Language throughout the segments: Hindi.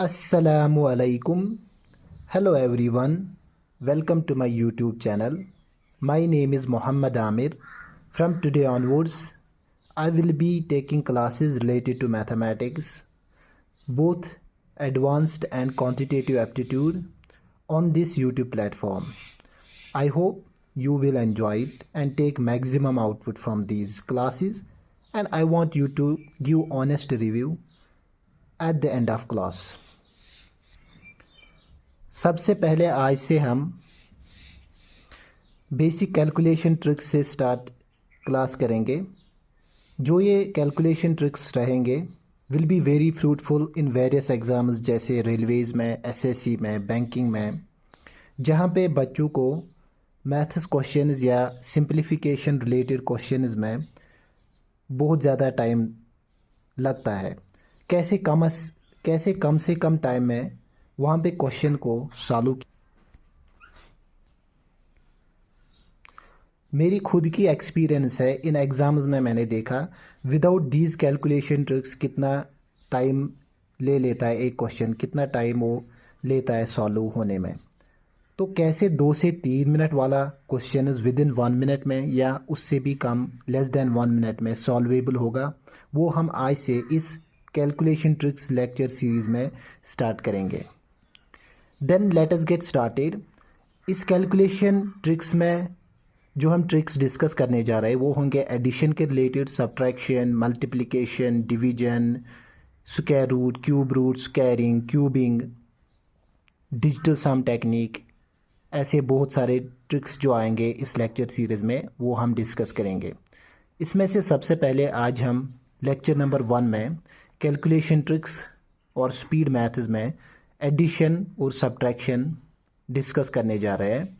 Assalamu alaikum. Hello everyone. Welcome to my YouTube channel. My name is Muhammad Amir. From today onwards, I will be taking classes related to mathematics, both advanced and quantitative aptitude on this YouTube platform. I hope you will enjoy it and take maximum output from these classes, and I want you to give honest review at the end of class. सबसे पहले आज से हम बेसिक कैलकुलेशन ट्रिक्स से स्टार्ट क्लास करेंगे। जो ये कैलकुलेशन ट्रिक्स रहेंगे will be very fruitful in various exams जैसे रेलवेज़ में, एसएससी में, बैंकिंग में, जहाँ पे बच्चों को मैथ्स क्वेश्चंस या सिंप्लीफिकेशन रिलेटेड क्वेश्चंस में बहुत ज़्यादा टाइम लगता है। कैसे कम से कम टाइम में वहाँ पे क्वेश्चन को सॉल्व। मेरी खुद की एक्सपीरियंस है, इन एग्ज़ाम्स में मैंने देखा विदाउट दीज कैलकुलेशन ट्रिक्स कितना टाइम ले लेता है एक क्वेश्चन, कितना टाइम वो लेता है सॉल्व होने में। तो कैसे 2 से 3 मिनट वाला क्वेश्चन विद इन 1 मिनट में या उससे भी कम लेस देन 1 मिनट में सॉल्वेबल होगा, वो हम आज से इस कैलकुलेशन ट्रिक्स लेक्चर सीरीज़ में स्टार्ट करेंगे। Then let us get started. इस कैलकुलेशन ट्रिक्स में जो हम ट्रिक्स डिस्कस करने जा रहे हैं वो होंगे एडिशन के related, subtraction, multiplication, division, square root, cube root, squaring, cubing, digital sum technique, ऐसे बहुत सारे ट्रिक्स जो आएंगे इस लेक्चर सीरीज़ में वो हम डिस्कस करेंगे। इसमें से सबसे पहले आज हम लेक्चर नंबर 1 में कैलकुलेशन ट्रिक्स और स्पीड मैथ्स में एडिशन और सब्ट्रैक्शन डिस्कस करने जा रहे हैं।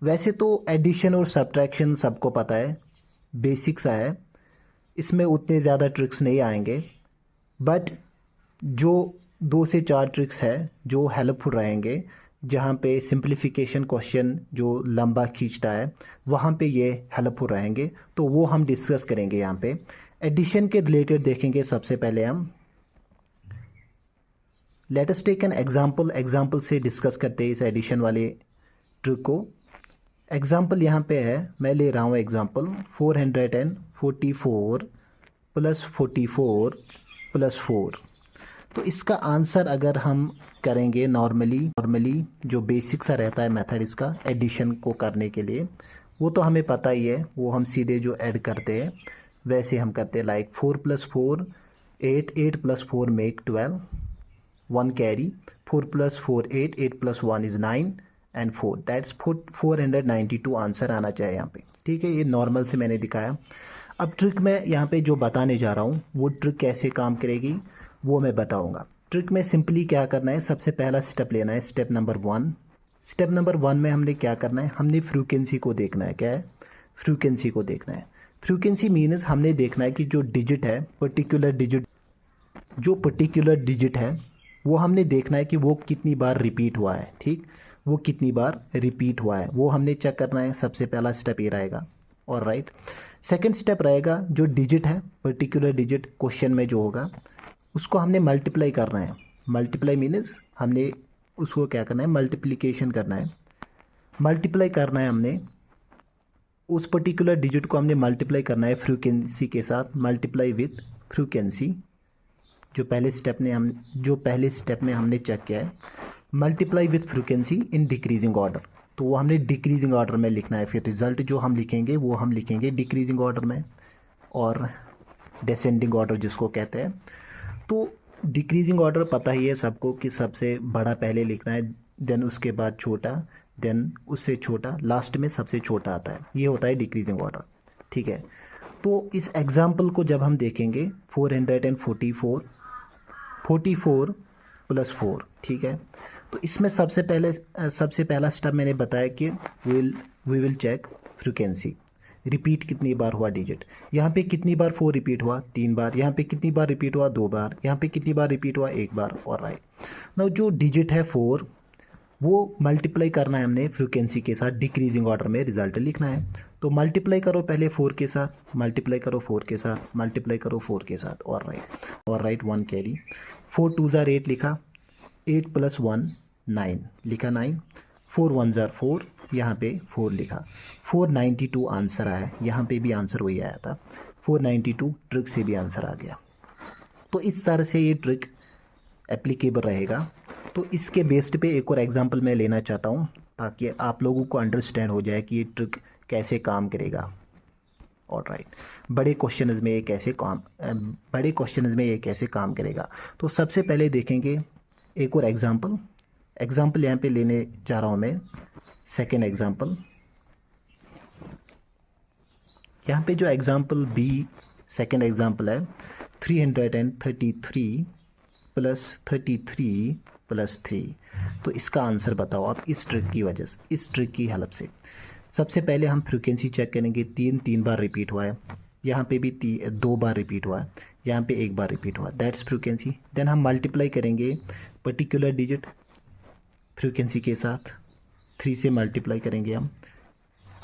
वैसे तो एडिशन और सब्ट्रैक्शन सबको पता है, बेसिक सा है, इसमें उतने ज़्यादा ट्रिक्स नहीं आएंगे, बट जो 2 से 4 ट्रिक्स है जो हेल्पफुल रहेंगे, जहाँ पे सिंप्लीफिकेशन क्वेश्चन जो लंबा खींचता है वहाँ पे ये हेल्पफुल रहेंगे, तो वो हम डिस्कस करेंगे। यहाँ पे एडिशन के रिलेटेड देखेंगे। सबसे पहले हम let us take an example से डिस्कस करते हैं इस एडिशन वाले ट्रिक को। एग्जाम्पल यहाँ पे है, मैं ले रहा हूँ एग्जाम्पल 444 + 44 + 4। तो इसका आंसर अगर हम करेंगे नॉर्मली जो बेसिक सा रहता है मेथड इसका एडिशन को करने के लिए, वो तो हमें पता ही है, वो हम सीधे जो ऐड करते हैं वैसे हम करते हैं। Like 4 + 4 8, 8 + 4 make 12, 1 carry, 4 + 4 8, 8 + 1 is 9 and 4, that's 492 answer आना चाहिए यहाँ पे। ठीक है, ये नॉर्मल से मैंने दिखाया। अब ट्रिक मैं यहाँ पे जो बताने जा रहा हूँ वो ट्रिक कैसे काम करेगी वो मैं बताऊँगा। ट्रिक में सिंपली क्या करना है, सबसे पहला स्टेप लेना है, स्टेप नंबर 1। स्टेप नंबर 1 में हमने क्या करना है, हमने फ्रीक्वेंसी को देखना है। क्या है? फ्रीक्वेंसी को देखना है। फ्रीक्वेंसी मीन्स हमने देखना है कि जो डिजिट है, पर्टिकुलर डिजिट है वो हमने देखना है कि वो कितनी बार रिपीट हुआ है। ठीक, वो कितनी बार रिपीट हुआ है वो हमने चेक करना है। सबसे पहला स्टेप ये रहेगा। और राइट, सेकेंड स्टेप रहेगा जो डिजिट है, पर्टिकुलर डिजिट क्वेश्चन में जो होगा उसको हमने मल्टीप्लाई करना है। मल्टीप्लाई मीन्स हमने उसको क्या करना है, मल्टीप्लिकेशन करना है। मल्टीप्लाई करना है हमने उस पर्टिकुलर डिजिट को, हमने मल्टीप्लाई करना है फ्रीक्वेंसी के साथ। मल्टीप्लाई विथ फ्रीक्वेंसी, जो पहले स्टेप में हमने चेक किया है। Multiply with frequency in decreasing order, तो वो हमने डिक्रीजिंग ऑर्डर में लिखना है। फिर रिजल्ट जो हम लिखेंगे वो हम लिखेंगे डिक्रीजिंग ऑर्डर में, और डिसेंडिंग ऑर्डर जिसको कहते हैं। तो डिक्रीजिंग ऑर्डर पता ही है सबको कि सबसे बड़ा पहले लिखना है, देन उसके बाद छोटा, देन उससे छोटा, लास्ट में सबसे छोटा आता है। ये होता है डिक्रीजिंग ऑर्डर। ठीक है, तो इस एग्जाम्पल को जब हम देखेंगे 444 + 4, ठीक है, तो इसमें सबसे पहला स्टेप मैंने बताया कि we will check frequency, repeat कितनी बार हुआ डिजिट। यहाँ पे कितनी बार 4 रिपीट हुआ, 3 बार। यहाँ पे कितनी बार रिपीट हुआ, 2 बार। यहाँ पे कितनी बार रिपीट हुआ, 1 बार। और राइट, नाउ जो डिजिट है 4 वो मल्टीप्लाई करना है हमने फ्रीक्वेंसी के साथ, डिक्रीजिंग ऑर्डर में रिजल्ट लिखना है। तो तो मल्टीप्लाई करो पहले 4 के साथ, मल्टीप्लाई करो 4 के साथ, मल्टीप्लाई करो 4 के साथ, और राइट 1 कैरी। 4 2 ज़ार 8 लिखा, 8 + 1 9 लिखा, 9, 4 1 ज़ार 4, यहाँ पे 4 लिखा, 492 आंसर आया। यहाँ पे भी आंसर वही आया था, 492 ट्रिक से भी आंसर आ गया। तो इस तरह से ये ट्रिक एप्लीकेबल रहेगा। तो इसके बेस्ड पे एक और एग्जांपल मैं लेना चाहता हूँ ताकि आप लोगों को अंडरस्टैंड हो जाए कि ये ट्रिक कैसे काम करेगा। ऑलराइट, बड़े क्वेश्चंस में ये कैसे काम करेगा। तो सबसे पहले देखेंगे एक और एग्जांपल यहाँ पे लेने जा रहा हूँ मैं। सेकेंड एग्जांपल, यहाँ पे जो एग्जांपल बी सेकेंड एग्जांपल है, 333 + 33 + 3। तो इसका आंसर बताओ आप इस ट्रिक की हेल्प से। सबसे पहले हम फ्रीक्वेंसी चेक करेंगे, 3 बार रिपीट हुआ है, यहाँ पे भी 2 बार रिपीट हुआ है, यहाँ पे 1 बार रिपीट हुआ, दैट्स फ्रीक्वेंसी। देन हम मल्टीप्लाई करेंगे पर्टिकुलर डिजिट फ्रीक्वेंसी के साथ, 3 से मल्टीप्लाई करेंगे हम।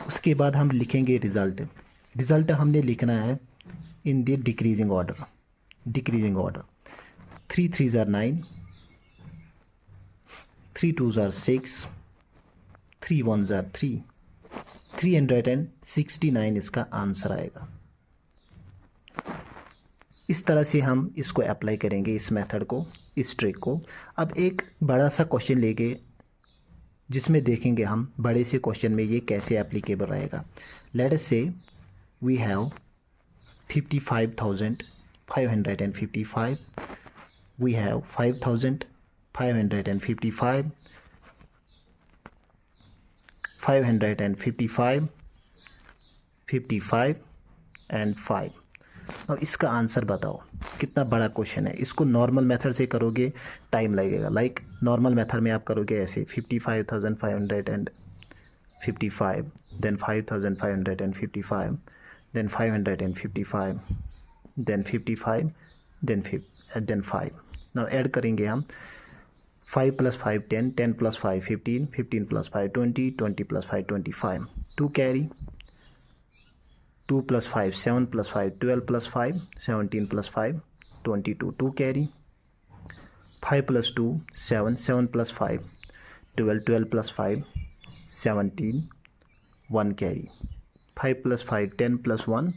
उसके बाद हम लिखेंगे रिज़ल्ट हमने लिखना है इन द डिक्रीजिंग ऑर्डर। 3 3 ज़ार 9, 3 2 ज़ार 6, 3 1 ज़ार 3, 369 इसका आंसर आएगा। इस तरह से हम इसको अप्लाई करेंगे, इस मेथड को, इस ट्रिक को। अब एक बड़ा सा क्वेश्चन लेके जिसमें देखेंगे हम बड़े से क्वेश्चन में ये कैसे एप्लीकेबल रहेगा। Let us say we have 55,555, we have 5,555, 555, 55 and 5। अब इसका आंसर बताओ, कितना बड़ा क्वेश्चन है। इसको नॉर्मल मेथड से करोगे टाइम लगेगा, लाइक नॉर्मल मेथड में आप करोगे ऐसे 55,555, then 5,555, then 555, then 55, then 5। Now add करेंगे हम 5 + 5 10, 10 + 5 15, 15 + 5 20, 20 + 5 25, 2 कैरी, 2 + 5 7 + 5 12 + 5 17 + 5 22, 2 कैरी, 5 + 2 7, 7 + 5 12, 12 + 5 17, 1 कैरी, 5 + 5 10 + 1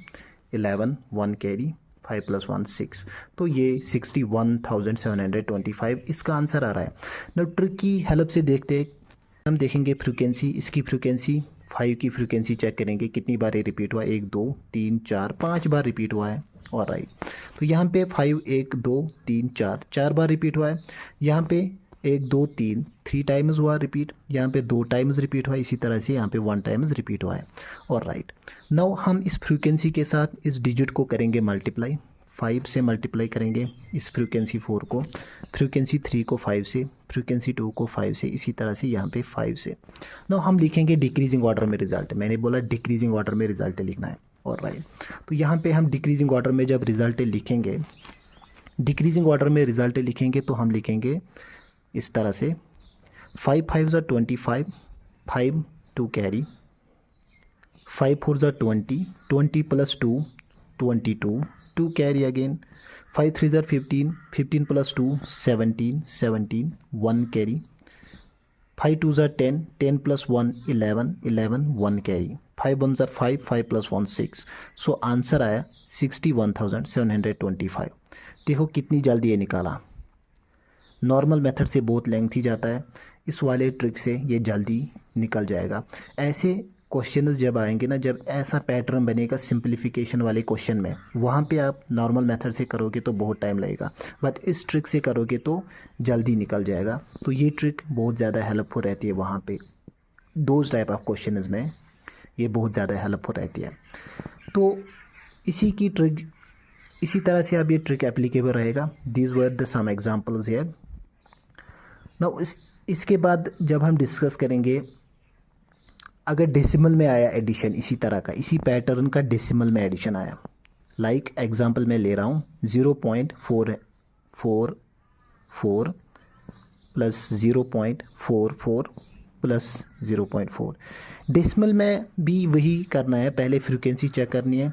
11, 1 कैरी, 5 + 1 6। तो ये 61,725 इसका आंसर आ रहा है। ना ट्रिक की हेल्प से देखते हैं, हम देखेंगे फ्रीक्वेंसी, इसकी फ्रीक्वेंसी 5 की फ्रीक्वेंसी चेक करेंगे कितनी बार ये रिपीट हुआ, 1 2 3 4 5 बार रिपीट हुआ है। और राइट, तो यहाँ पे 5 1 2 3 4 बार रिपीट हुआ है। यहाँ पे 1 2 3 टाइम्स हुआ रिपीट, यहाँ पे 2 टाइम्स रिपीट हुआ, इसी तरह से यहाँ पे 1 टाइम्स रिपीट हुआ है। और राइट, नाउ हम इस फ्रीक्वेंसी के साथ इस डिजिट को करेंगे मल्टीप्लाई, 5 से मल्टीप्लाई करेंगे इस फ्रीक्वेंसी 4 को, फ्रीक्वेंसी 3 को 5 से, फ्रीक्वेंसी 2 को 5 से, इसी तरह से यहाँ पे 5 से। नाउ हम लिखेंगे डिक्रीजिंग ऑर्डर में रिजल्ट। मैंने बोला डिक्रीजिंग ऑर्डर में रिजल्ट लिखना है। और राइट, तो यहाँ पे हम डिक्रीजिंग ऑर्डर में जब रिजल्ट लिखेंगे, डिक्रीजिंग ऑर्डर में रिजल्ट लिखेंगे तो हम लिखेंगे इस तरह से 5 5 ज़ा 25, 5 2 कैरी, 5 4 ज़ा 20, 20 + 2 22, 2 कैरी अगेन, 5 3 ज़ा 15, 15 + 2 17, 17, 1 कैरी, 5 2 ज़ा 10, 10 + 1 11, 11, 1 कैरी, 5 1 ज़ा 5, 5 + 1 6। सो आंसर आया 61,725। देखो कितनी जल्दी ये निकाला। नॉर्मल मेथड से बहुत लेंथी जाता है, इस वाले ट्रिक से ये जल्दी निकल जाएगा। ऐसे क्वेश्चंस जब आएंगे ना, जब ऐसा पैटर्न बनेगा सिंप्लीफिकेशन वाले क्वेश्चन में, वहाँ पे आप नॉर्मल मेथड से करोगे तो बहुत टाइम लगेगा, बट इस ट्रिक से करोगे तो जल्दी निकल जाएगा। तो ये ट्रिक बहुत ज़्यादा हेल्पफुल रहती है वहाँ पे, दोज टाइप ऑफ क्वेश्चंस में ये बहुत ज़्यादा हेल्पफुल रहती है। तो इसी की ट्रिक, इसी तरह से अब ये ट्रिक एप्लीकेबल रहेगा। These were the some examples here. Now इसके बाद जब हम डिस्कस करेंगे, अगर डेसिमल में आया एडिशन इसी तरह का, इसी पैटर्न का डेसिमल में एडिशन आया, लाइक एग्जांपल मैं ले रहा हूँ 0.444 + 0.44 + 0.4। डेसिमल में भी वही करना है, पहले फ्रीक्वेंसी चेक करनी है।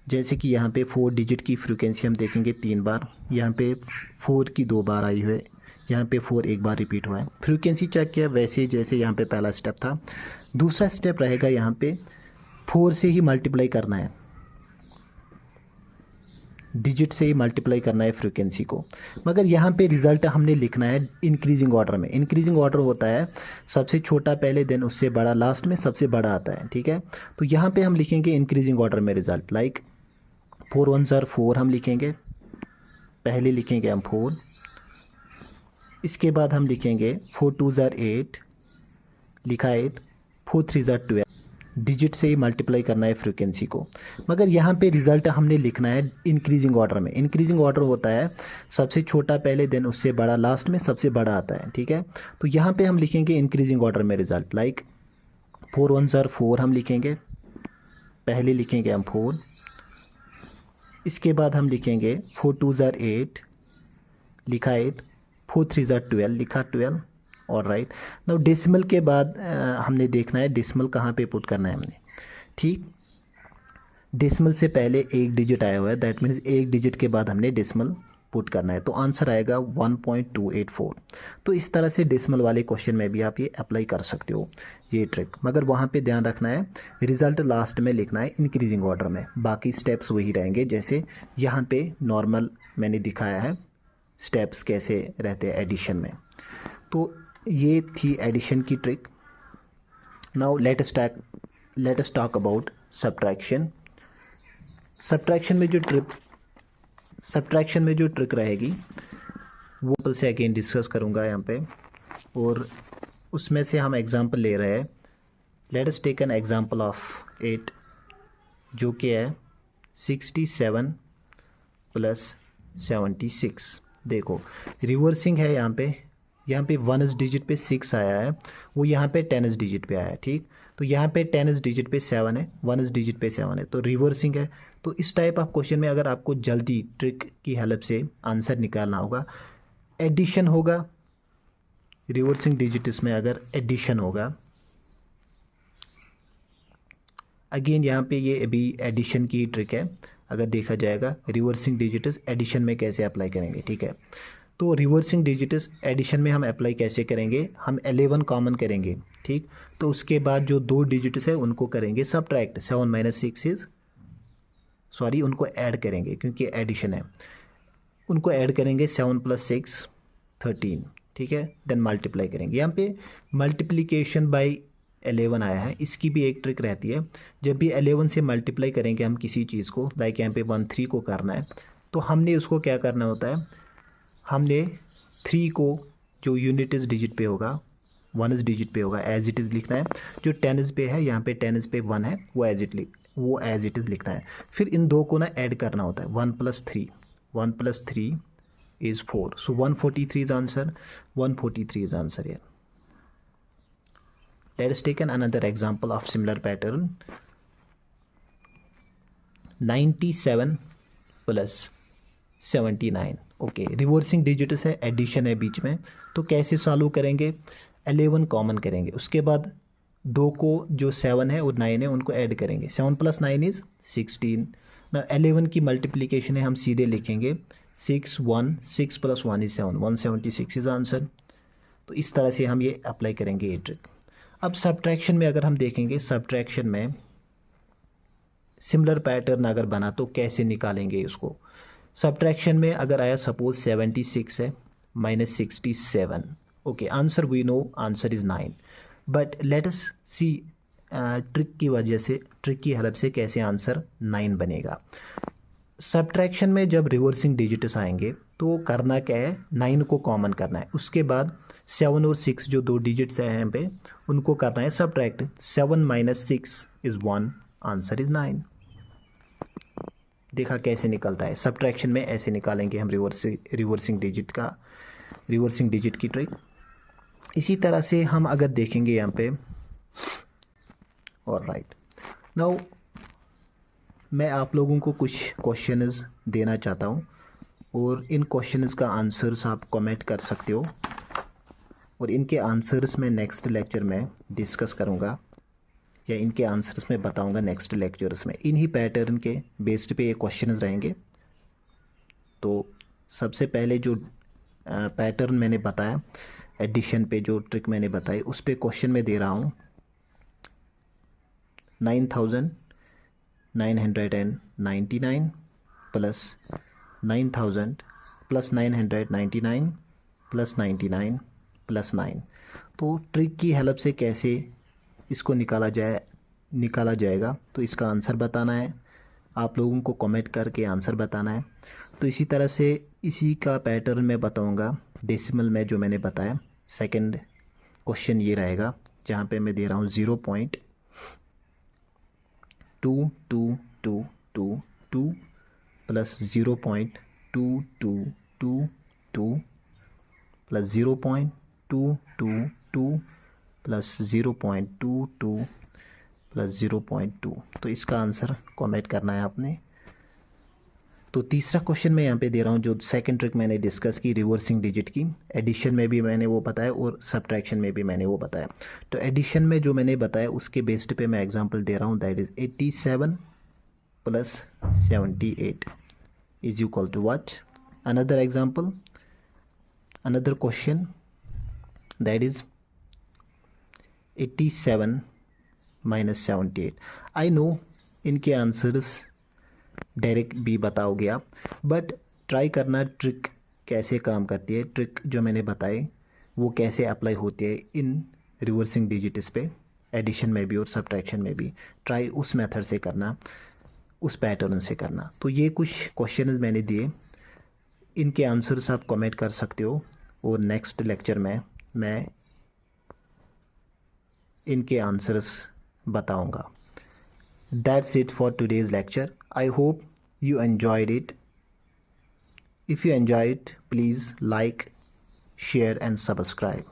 जैसे कि यहाँ पे 4 डिजिट की फ्रीक्वेंसी हम देखेंगे 3 बार, यहाँ पे 4 की 2 बार आई हुई है, यहाँ पे 4 एक बार रिपीट हुआ है। फ्रीक्वेंसी चेक किया वैसे ही जैसे यहाँ पे पहला स्टेप था। दूसरा स्टेप रहेगा यहाँ पे 4 से ही मल्टीप्लाई करना है, डिजिट से ही मल्टीप्लाई करना है फ्रीक्वेंसी को। मगर यहाँ पे रिज़ल्ट हमने लिखना है इंक्रीजिंग ऑर्डर में। इंक्रीजिंग ऑर्डर होता है सबसे छोटा पहले, देन उससे बड़ा लास्ट में सबसे बड़ा आता है, ठीक है। तो यहाँ पे हम लिखेंगे इंक्रीजिंग ऑर्डर में रिज़ल्ट, लाइक 4 1 4 हम लिखेंगे, पहले लिखेंगे हम 4, इसके बाद हम लिखेंगे 4 2 8 लिखा 8, 4 3 12, डिजिट से ही मल्टीप्लाई करना है फ्रीक्वेंसी को। मगर यहाँ पे रिज़ल्ट हमने लिखना है इंक्रीजिंग ऑर्डर में। इंक्रीजिंग ऑर्डर होता है सबसे छोटा पहले, देन उससे बड़ा लास्ट में सबसे बड़ा आता है, ठीक है। तो यहाँ पे हम लिखेंगे इंक्रीजिंग ऑर्डर में रिज़ल्ट, लाइक 4 1 4 हम लिखेंगे, पहले लिखेंगे हम 4, इसके बाद हम लिखेंगे 4 2 8 लिखा 8, 4 3 12 लिखा 12, और राइट। नाउ डेसिमल के बाद हमने देखना है डेसिमल कहाँ पे पुट करना है हमने, ठीक। डेसिमल से पहले एक डिजिट आया हुआ है, दैट मीन्स एक डिजिट के बाद हमने डेसिमल पुट करना है, तो आंसर आएगा 1.284। तो इस तरह से डेसिमल वाले क्वेश्चन में भी आप ये अप्लाई कर सकते हो ये ट्रिक। मगर वहाँ पे ध्यान रखना है रिज़ल्ट लास्ट में लिखना है इंक्रीजिंग ऑर्डर में, बाकी स्टेप्स वही रहेंगे जैसे यहाँ पे नॉर्मल मैंने दिखाया है स्टेप्स कैसे रहते हैं एडिशन में। तो ये थी एडिशन की trick. Now let us talk about subtraction. Subtraction में जो ट्रिक रहेगी वो कल से अगेन डिस्कस करूँगा यहाँ पे, और उसमें से हम एग्जांपल ले रहे हैं। Let us take an example of 8 जो कि है 67 + 76। देखो रिवर्सिंग है यहाँ पे 1 डिजिट पे 6 आया है, वो यहाँ पे 10 डिजिट पे आया है, ठीक। तो यहाँ पे 10 डिजिट पे 7 है, 1 डिजिट पे 7 है, तो रिवर्सिंग है। तो इस टाइप ऑफ क्वेश्चन में अगर आपको जल्दी ट्रिक की हेल्प से आंसर निकालना होगा, एडिशन होगा रिवर्सिंग डिजिट्स में, अगर एडिशन होगा अगेन यहाँ पे ये अभी एडिशन की ट्रिक है। अगर देखा जाएगा रिवर्सिंग डिजिट्स एडिशन में कैसे अप्लाई करेंगे, ठीक है। तो रिवर्सिंग डिजिट्स एडिशन में हम अप्लाई कैसे करेंगे, हम 11 कॉमन करेंगे, ठीक। तो उसके बाद जो 2 डिजिट्स है उनको करेंगे सब्ट्रैक्ट, 7 - 6 इज़ सॉरी उनको ऐड करेंगे क्योंकि एडिशन है, उनको ऐड करेंगे 7 + 6 13, ठीक है। देन मल्टीप्लाई करेंगे, यहाँ पे मल्टीप्लिकेशन बाय 11 आया है। इसकी भी एक ट्रिक रहती है, जब भी 11 से मल्टीप्लाई करेंगे हम किसी चीज़ को, लाइक यहाँ पे 13 को करना है, तो हमने उसको क्या करना होता है, हमने 3 को जो यूनिट डिजिट पे होगा 1 डिजिट पे होगा एज इट इज़ लिखना है। जो 10 पे है यहाँ पे 10 पे 1 है, वो एज इट इज़ लिखना है। फिर इन दो को ना ऐड करना होता है, 1 + 3 is 4, so 143 is answer, 143 is answer here. Let us take another example of similar pattern. 97 + 79, okay. Reversing digits है, एडिशन है बीच में, तो कैसे सॉल्व करेंगे, 11 कॉमन करेंगे, उसके बाद 2 को जो 7 है और 9 है उनको ऐड करेंगे, 7 + 9 इज़ 16 ना। 11 की मल्टीप्लिकेशन है, हम सीधे लिखेंगे 6 + 1 इज़ 7, 176 इज़ आंसर। तो इस तरह से हम ये अप्लाई करेंगे ये ट्रिक। अब सब्ट्रैक्शन में अगर हम देखेंगे, सब्ट्रैक्शन में सिमिलर पैटर्न अगर बना तो कैसे निकालेंगे उसको। सब्ट्रैक्शन में अगर आया सपोज 76 है -67, okay, answer we know answer is 9, but let us see trick की हेल्प से कैसे आंसर 9 बनेगा। सब्ट्रैक्शन में जब रिवर्सिंग डिजिट्स आएंगे तो करना क्या है, 9 को कॉमन करना है, उसके बाद 7 और 6 जो 2 डिजिट्स हैं यहाँ पे उनको करना है सब्ट्रैक्ट, 7 - 6 इज़ 1, आंसर इज़ 9। देखा कैसे निकलता है, सब्ट्रैक्शन में ऐसे निकालेंगे हम रिवर्सिंग डिजिट की ट्रिक। इसी तरह से हम अगर देखेंगे यहाँ पे, और राइट नाउ मैं आप लोगों को कुछ क्वेश्चंस देना चाहता हूँ, और इन क्वेश्चंस का आंसर्स आप कमेंट कर सकते हो, और इनके आंसर्स मैं नेक्स्ट लेक्चर में डिस्कस करूँगा। या इनके आंसर्स मैं बताऊंगा नेक्स्ट लेक्चर्स में। इन्हीं पैटर्न के बेस्ड पे ये क्वेश्चंस रहेंगे। तो सबसे पहले जो पैटर्न मैंने बताया, एडिशन पे जो ट्रिक मैंने बताई, उस पे क्वेश्चन में दे रहा हूँ 9,999 प्लस 9,000 प्लस 999 प्लस 99 प्लस 9। तो ट्रिक की हेल्प से कैसे इसको निकाला जाएगा, तो इसका आंसर बताना है, आप लोगों को कमेंट करके आंसर बताना है। तो इसी तरह से इसी का पैटर्न मैं बताऊंगा डेसिमल में जो मैंने बताया। सेकंड क्वेश्चन ये रहेगा जहाँ पे मैं दे रहा हूँ 0.2222 प्लस 0.2222 प्लस 0.222 प्लस 0.22 प्लस 0.2। तो इसका आंसर कमेंट करना है आपने। तो तीसरा क्वेश्चन मैं यहाँ पे दे रहा हूँ, जो सेकंड ट्रिक मैंने डिस्कस की रिवर्सिंग डिजिट की, एडिशन में भी मैंने वो बताया और सब्ट्रैक्शन में भी मैंने वो बताया। तो एडिशन में जो मैंने बताया उसके बेस्ड पे मैं एग्जांपल दे रहा हूँ, that is 87 plus 78 is equal to what. Another example, another question, that is 87 minus 78। I know इनके आंसर्स डायरेक्ट भी बताओगे आप, बट ट्राई करना ट्रिक कैसे काम करती है, ट्रिक जो मैंने बताई वो कैसे अप्लाई होती है इन रिवर्सिंग डिजिट्स पे, एडिशन में भी और सब्ट्रैक्शन में भी। ट्राई उस मेथड से करना, उस पैटर्न से करना। तो ये कुछ क्वेश्चन मैंने दिए, इनके आंसर्स आप कमेंट कर सकते हो और नेक्स्ट लेक्चर में मैं इनके आंसर्स बताऊंगा। That's it for today's lecture. I hope you enjoyed it. If you enjoyed, please like, share and subscribe.